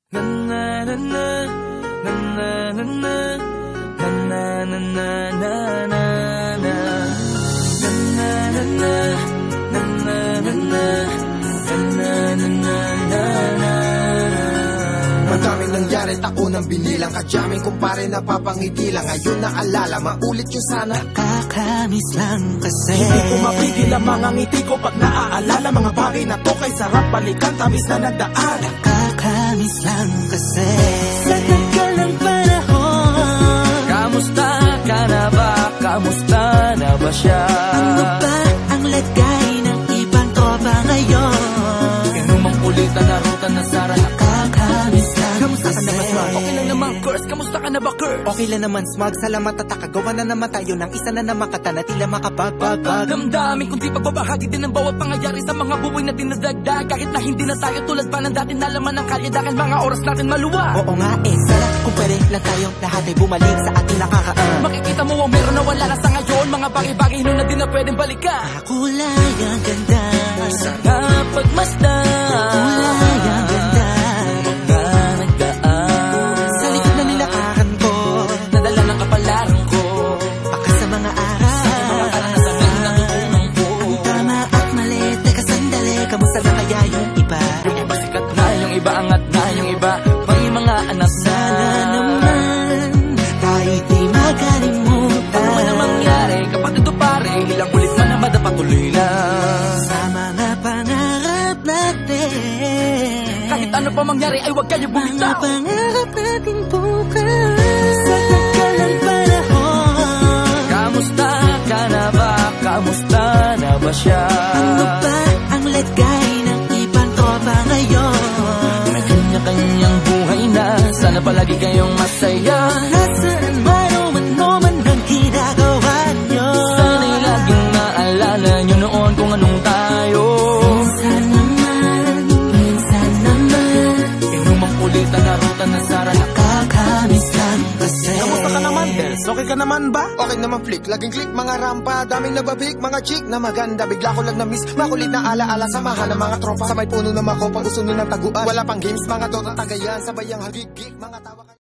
Na na na na na na na na na na na na na na na na na Madaming nangyari, tako ng binilang. Kadyaming kumpare na papangiti lang. Ngayon naalala, maulit yung sana. Nakakamiss lang kasi hindi ko mapigil ang mga ngiti ko pag naaalala. Mga bagay na to kay sarap balikan, tamis na nagdaan. Nakakamiss lang kasi sa tagal ng panahon. Kamusta ka na ba? Kamusta na ba siya? Ano ba ang lagay ng ibang tropa ngayon? Inumang kulitan na ruta na sara. Nakakamiss lang Kamusta ka kasi na ba, Smug? Okay lang naman, Curse. Kamusta ka na ba, Curse? Okay lang naman, Smug. Salamat at takagawa na naman tayo ng isa na namakata na tila makabagbag. Damdamin kundi pagbabahagi din ng bawat pangyayari sa mga buhay na dinadagdag. Kahit na hindi na tayo tulad pa ng dati na laman ng kalye dahil mga oras natin maluwa. Oo nga sana kung pwede lang tayong lahat ay bumalik sa ating nakakaan. Makikita mo ang meron na wala na sa ngayon. Mga bagay-bagay nun na di na pwedeng balikan. kulay ang ganda. Sana pagmasdan. Kulay ang ganda. Mga nagdaan Sa likod na nilakaran ko, nadala ng kapalaran ko. baka sa mga araw. Mga karanasan na natutunan ko. Ang tama at mali, teka sandali, kamusta na kaya yung iba? Yung iba sikat na, yung iba angat na, yung iba may mga anak na. Sana naman tayo'y di makalimutan. Ano man ang mangyari kapag ito pare, ilang ulit man ang madapatuloy na. Sa mga pangarap natin, Kahit ano pa mangyari ay huwag kayo mga bumitaw. pangarap natin bukas. Sa tagal ng panahon, Kamusta ka na ba? Kamusta na ba siya? ano ba ang lagay ng ibang tropa ngayon? May kanya-kanyang buhay na, sana palagi kayong masaya. Nasaan man o ano man ang ginagawa nyo, Sana'y laging naalala nyo noon kung anong tayo. minsan naman Inumang kulitan na ruta na sara. nakakamiss lang kasi. Kamusta ka naman, Des? Okay ka naman ba? Okay naman flick, laging click, mga rampa. Daming nababik, mga chick na maganda. Bigla ko lang na-miss, makulit na alaala. Samahan ng mga tropa, sa may puno na makopa, uso nun ng taguan. Wala pang games, mga dota tagayan. Sabay ang hagigik, mga tawa.